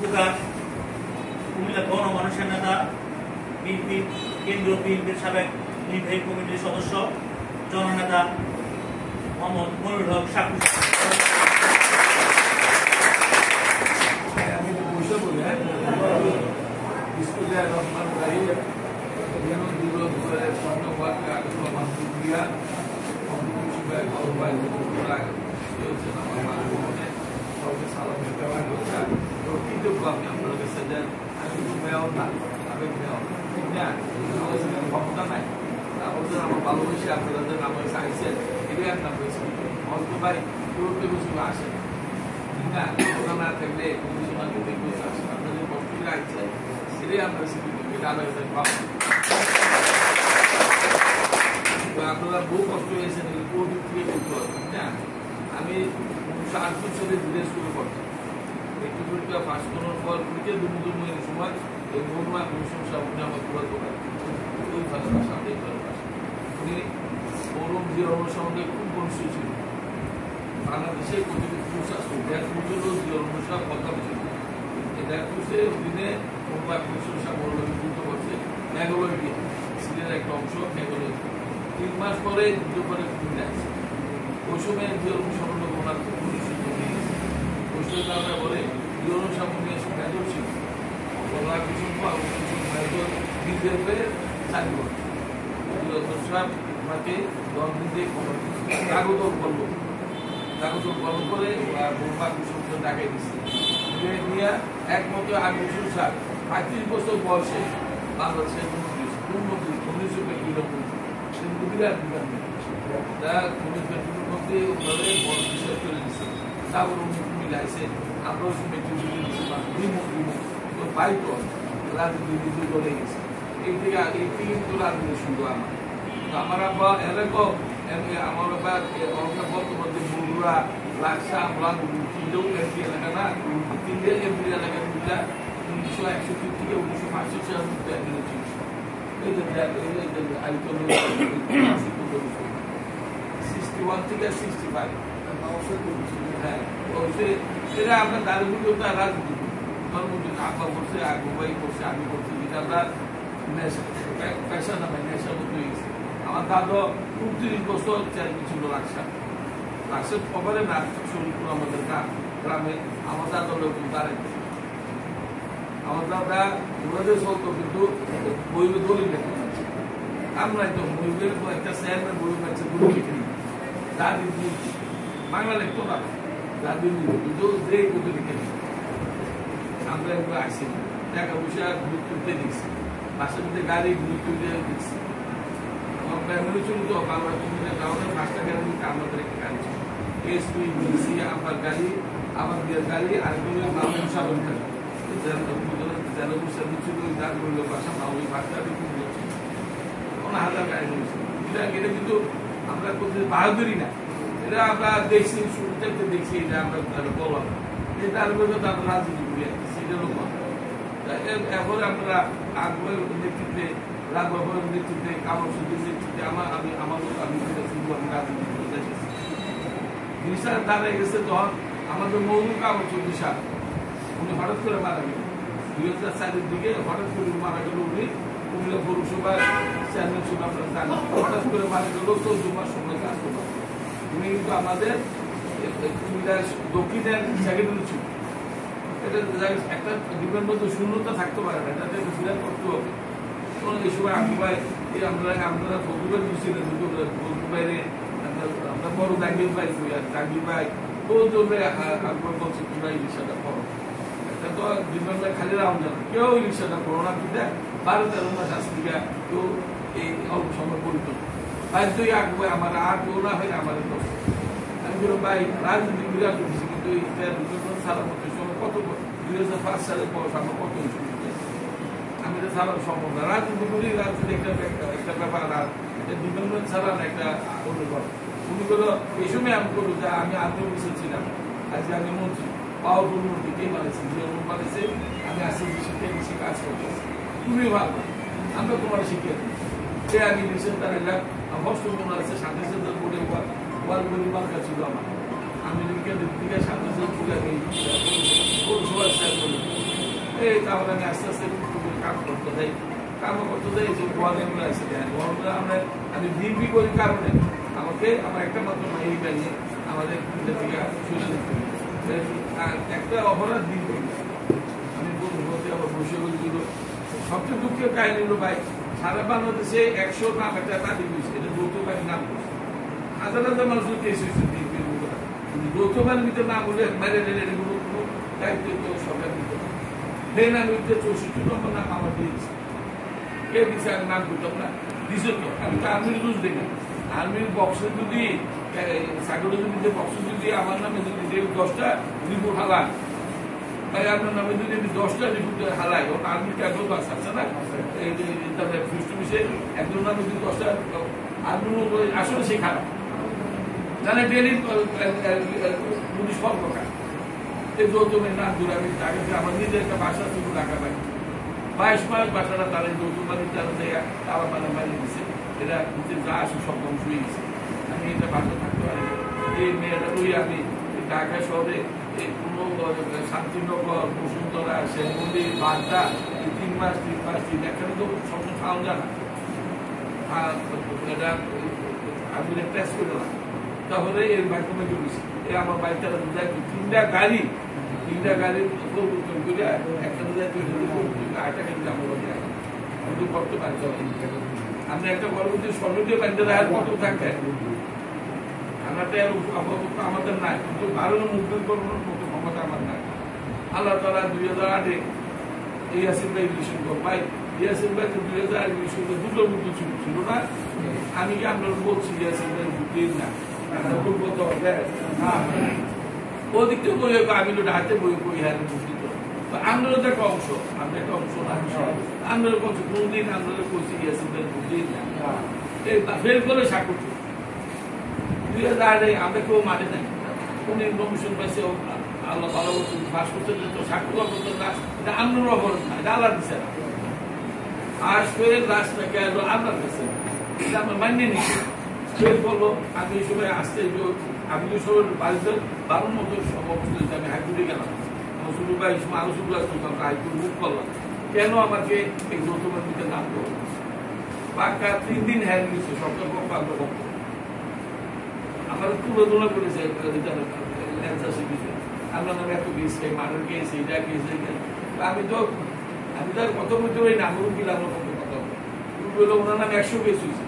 খন্দকার, কুমিল্লা গণমানুষের নেতা, বিএনপি কেন্দ্রীয় বিএনপির সাবেক নির্বাহী কমিটির সদস্য, জননেতা মোহাম্মদ মনিরুল হক সাকু। ক্ষমতা নাই আমাদের আমার ভালোবেসে আপনাদের আমার চাইছেন এটাই এক নাম হয়েছে অল্প ভাই পুরোকে কিছু আসে ঠিক না ক্ষমতা না থাকলে কিছু না করতে কিছু আসে আপনাদের কষ্ট আসছে সেটাই আমরা স্বীকৃতি এটা আলাদা পাবো। আপনারা বহু কষ্ট হয়েছেন কোন দিক থেকে করতে হবে ঠিক না। আমি 1908 বছরে বিদেশ শুরু করতাম, একটু পরীক্ষা পাস করার পর পরীক্ষা দুমুদুমের সময় এই বর্মা প্রশংসা উনি আমার পুরো দোকান ওই ভালোবাসা আমাদের ভালোবাসা। উনি ঔরঙ্গজেবের অনুসন্ধানে খুব বংশী ছিল, বাংলাদেশে প্রতিটি প্রশাসন জিয়ার কথা ছিল। একুশে দিনে বর্মা প্রশংসা মৌলভী যুদ্ধ করছে মেঘালয় সিলের একটা অংশ মেঘালয়। 3 মাস পরে যুদ্ধ করে খুলে আসছে। ওই সময় জিয়ার অনুসরণ ওনার পুলিশ ওই সময় বলে জিয়ার অনুসরণ নিয়ে মেজর ছিল আমাকে 10 দিন দিয়ে কাগজ করলো করে ডাকাই দিচ্ছে নিয়ে একমতো 8 বছর 35 বছর বয়সে বাংলাদেশের মন্ত্রী 19 মুদিরার মধ্যে বড় বিশ্বাস করে দিচ্ছে। তারপর মিলাইছে আমরাও মেট্রিক দিচ্ছি বাইক রাজনীতি করে গেছে এই থেকে কিন্তু রাজনীতি শুরু আমার আব্বা এরকম আমার আব্বা বর্তমানে বগুড়া লাকসা আমরা তিনটেও এমপি এলাকা না তিনটে এমপি এলাকা দুটা 1961 থেকে 1965 থেকে 65 হ্যাঁ এটা আপনার দারিদ্র রাজনীতি আব্বা করছে আগুবাই করছে আমি করছি যেটা আমরা পেশা নামে নেশা মতো হয়ে গেছে। আমার দাদা 29 বছর চেয়ারম্যান ছিল লাকসার খবরে না শরীরপুর আমাদের গ্রামে আমার দাদা লোক দাঁড়াইছে। আমার দাদা ওনাদের চলতো কিন্তু বইবে দলিল লেখা পাচ্ছে আমরা তো বইবের একটা চেয়ারম্যান বই পাচ্ছে দলিল লিখে নিই রাজনীতি বাংলা লিখতো না রাজনীতি কিন্তু যে কোথাও লিখে নিই আমরা একবার আসি টাকা পয়সা ঘুরে তুলতে দিচ্ছি বাসের মধ্যে গাড়ি ঘুরে তুলতে দিচ্ছি। আমার ফ্যামিলি ছিল তো বাংলা তুলতে যাওয়ার 5টা গাড়ি আমাদের একটা গাড়ি ছিল এসপি ডিসি আমার গাড়ি আমার বিয়ের গাড়ি আর মামুন সাগর গাড়ি ছিল ওই গাড়িগুলো বাসা মামুন 5টা ছিল হাজার গাড়ি হয়েছিল। এটা কিন্তু আমরা করতে বাহাদুরি না, এটা আমরা দেখছি শুরু থেকে দেখছি এটা আমরা বললাম তার মধ্যে আমরা রাজনীতি করে সেটা লোক এখন আমরা আগ্রহের নেতৃত্বে রাজবাবুর নেতৃত্বে কামাল সুদ্দির নেতৃত্বে আমি শুধু আমি রাজনীতি করতে চাইছি। জিনিসটা দাঁড়িয়ে গেছে তখন আমাদের মৌলিক কামাল চৌধুরী সাহেব উনি হঠাৎ করে মারা গেল 2004-এর দিকে হঠাৎ করে মারা গেল। উনি কুমিল্লা পৌরসভার চেয়ারম্যান ছিল আপনারা জানেন, হঠাৎ করে মারা গেল 14 মাস সময় কাজ করল। উনি কিন্তু আমাদের কুমিল্লার দক্ষিণের সেক্রেটারি ছিল। এটা একটা ডিপেন্ড মধ্যে শূন্যতা থাকতে পারে না, এটাতে ফিরার করতে হবে। এই সময় আগুবাই আপনারা ফকুবের দিচ্ছিলেন বাইরে আমরা বড় জাগির ভাই জাগির ভাই তো জন্য আগুবাই বলছে তোমরা এই রিক্সাটা করো। একটা তো ডিপেন্ড খালি রাউন জানা কেউ এই রিক্সাটা করো না, কিন্তু 12-13 মাস আজ থেকে কেউ এই অল্প সময় পরিত বাধ্যই আগুবাই আমার আর কেউ না হয় আমাদের দোষ। আমি বললাম ভাই রাজনীতি বিরাট করছি কিন্তু সারা মধ্যে সময় কত 2005 সালের পর আমার কত আমি তো সারা সম্ভব না রাজনীতি করি। রাজনীতি একটা ব্যাপার আর বিভিন্ন ছাড়া একটা অনুভব। উনি বলল এই সময় আমি বললো যে আমি আত্মীয় অফিসে ছিলাম, আজকে আমি মন্ত্রী পাওয়ারফুল মন্ত্রী কে মানেছি যে মানেছে আমি আসতে বেশি কাজ করতেছি তুমি ভালো আমরা তোমার শিখিয়ে যে আমি রিসেন্ট তার হস্ত মনে আছে 27 বোর্ডে ওয়াল মার্কা ছিল আমার আমি দিকে 27 ফুলে আমি পৌরসভার এই তাহলে আমি আস্তে আস্তে কাম করতে যাই যে গোয়ালগুলো আছে গোয়ালগুলো আমি ডিপি করি কারণে আমাকে আমার একটা মাত্র মাইল নিয়ে আমাদের থেকে চলে যেতে একটা অপরাধ দিন করি আমি বলতে আবার বসে বলছিল সবচেয়ে দুঃখের কাহিনী হলো ভাই সারা বাংলাদেশে 100 নাম একটা তালিম হয়েছে এটা যৌথ বাহিনী নাম করছে হাজার হাজার মানুষের কেস হয়েছে যৌথ বাহিনীর ভিতরে নাম হলে মেরে এগুলো কোনো দায়িত্ব তো সরকার দিতে সেই নামের ভিতরে 64 নম্বর নাম আমার দিয়েছে কে দিচ্ছে আমি নাম করতাম না দিছে তো আমি তো আর্মির রুজ দেখি আর্মির বক্সে যদি সাইকোলজিতে বক্সে যদি আমার নামে যদি 10টা রিপোর্ট হালায় তাই আপনার নামে যদি আমি 10টা রিপোর্ট হালাই ওর আর্মির ক্যাডো বাস আছে না একজন নামে যদি 10টা আর্মি আসলে সে খারাপ জানে ডেলি পুলিশ ফল প্রকার এই যৌতুমের নাম ধরে আমি আগে আমার নিজের একটা বাসা শুধু টাকা পাই 22 মাস বাসাটা তারা যৌতুক বাড়ির তারা তারা বানিয়ে দিচ্ছে এরা যা আসে সব ধ্বংস হয়ে গেছে আমি এটা বাসা থাকতে পারি এই মেয়েটা ওই আমি ঢাকা শহরে কোনো শান্তিনগর বসুন্ধরা শ্যামলী বাড্ডা 3 মাস এখানে তো সবসময় খাওয়া যায় না এটা আমি টেস্ট করে না তাহলে এর মাধ্যমে চলেছি এ আমার বাড়িতে বুঝাই 3টা গাড়ি করে একটা বুঝাই আটটা কিন্তু আমার কিন্তু করতে পারছি আপনি একটা পরবর্তী সর্বদীয় বাড়িতে কত থাকতেন আমাদের নাই কিন্তু ভারত মুভমেন্ট করানোর মতো ক্ষমতা আমার নাই আল্লাহ তালা 2008-এ ইয়াসিন ভাই ইলেকশন কর ভাই ইয়াসিন ভাই 2008 ইলেকশনে দুটো মুক্ত ছিল না আমি কি আপনার বলছি ইয়াসিন ভাই ভুটিয়ে না বলতে হবে ওদিক থেকে বই আমি হাতে বই হাতে মুক্তি আন্দোলন একটা অংশ আমরা একটা অংশ আন্দোলন অংশ কোনদিন আন্দোলন করছি ইয়াসিন ভাই ভুটিয়ে না ফেল করে সাক্ষর 2008-এ আমরা কেউ মাঠে নাই উনি নমিশন পাইছে আল্লাহ ভালো পাস করতে তো সাক্ষর করতে না এটা আন্দোলন অবরোধ না এটা আল্লাহ দিচ্ছে আর ফের লাস্টটা গেল আল্লাহর কাছে এটা আমরা মানিয়ে নিচ্ছি ফের বলবো আমি এই সময় আসতে আমি ওই সময় বাড়িতে 12 মতো অবস্থা আমি হাইকোর্টে গেলাম আমার শুরু বা এই সময় আলোচনা করতাম হাইকোর্ট মুখ করলাম কেন আমাকে এই যৌথবাদ দিতে নাম করবো বাক্কা 3 দিন হ্যান্ড নিচ্ছে সরকার পক্ষ আন্দোলন আমাদের তুলনা করেছে আমরা নামে এত কেস মার্ডার কেস এইটা কেস আমি তো আর কত বলতে পারি না আমার কি আমরা কত কথা বলবো ওনার নামে 100 কেস হয়েছে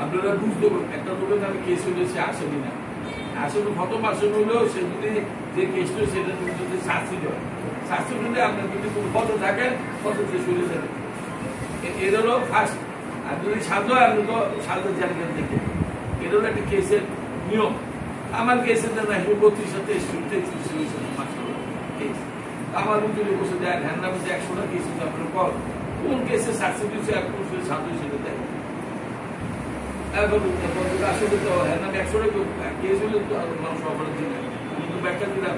আপনারা বুঝতে পারবেন একটা লোকের নামে কেস হয়েছে আসেনি না আসলে কত মাসে হইলেও সে যদি যে কেসটা সেটা যদি শাস্তি দেয় শাস্তি দিলে আপনার যদি কোনো পদ থাকেন পদ শেষ হয়ে যাবে এর হলো ফার্স্ট আর যদি সাজো আপনি তো সাজো জায়গা থেকে এটা হলো একটা কেসের নিয়ম আমার কেসের না 32 সাথে কেস আমার উকিলে বসে দেয় হ্যান্ড নামে 100টা কেস আপনার কল কোন কেসে সাকসেস দিচ্ছে আর কোন সাজো সেটা দেয় আসলে তো হ্যান্ড নামে 100টা কেস হলে তো মানুষ অপরাধ দিলেন কিন্তু ব্যাখ্যা দিলাম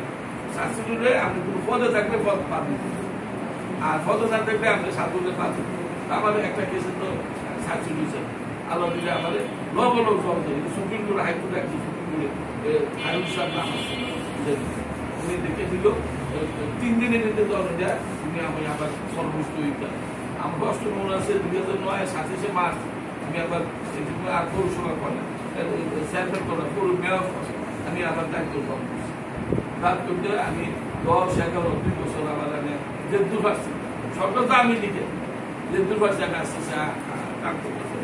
সাকসেস হলে আপনি কোনো পদে থাকলে পদ পাবেন আর পদে না থাকলে আপনি সাজলে পাবেন আমার একটা কেসে তো সাকসেস হয়েছে আল্লাহ দিলে আমাদের লবলক জল দেয় সুপ্রিম কোর্ট হাইকোর্ট একটি সুপ্রিম কোর্টে হাইকোর্ট সাহেব নাম উনি দেখে দিল 3 দিনের নিতে দলে দেয় উনি আমি আবার সর্বোচ্চ আমার কষ্ট মনে আছে 2009 27 মার্চ আমি আবার আর পৌরসভা করেন সেন্টার করা পুরো মেয়র আমি আবার দায়িত্ব গ্রহণ করছি তার করতে আমি 10-11 বছর আবার আমি জেদ্দুর পাচ্ছি সরকার তো আমি লিখে জেদ্দুর পাচ্ছি আমি আসতে কাম করতেছি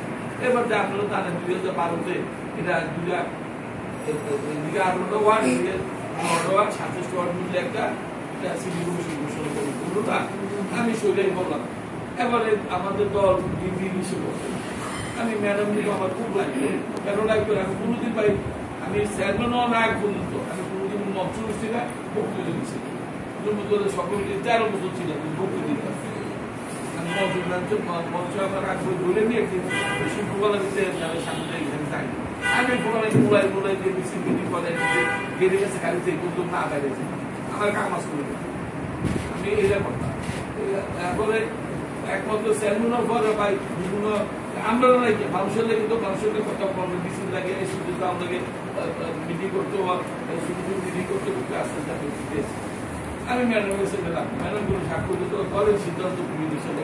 এবার যে আপনারা জানেন 2012-তে এটা 18টা ওয়ার্ড 9টা ওয়ার্ড 27 ওয়ার্ড মিলে একটা সিটি কমিশন ঘোষণা করলো না আমি সেটাই বললাম এবারে আমাদের দল ডিগ্রি হিসেবে আমি ম্যাডাম দিকে আমার খুব লাগবে কেন লাগবে আমি কোনোদিন পাই আমি চেয়ারম্যানও না পর্যন্ত আমি কোনোদিন মঞ্চ করছি না বক্তব্য দিচ্ছি সকলকে 13 বছর ছিল বক্তব্য দিতে মঞ্চ আমার আগ্রহ ধরে নিয়ে একদিন শিল্পকলা দিতে সামনে এখানে যাই আমি মোবাইল দিয়ে মিছিল মিটিং করে গেড়ে গেছে গাড়িতে কিন্তু না বেড়েছে আমার কামাজ করে আমি এটা করতাম তারপরে একমাত্র চেয়ারম্যানও পরে ভাই বিভিন্ন আমরা মানুষের লাগে তো মানুষের কথা বলবো মিছিল লাগে সুযোগ আমাদেরকে মিটিং করতে মিটিং করতে আস্তে আস্তে আমি ম্যাডামের কাছে গেলাম ম্যাডাম কোনো সাক্ষর দিত করেন সিদ্ধান্ত তুমি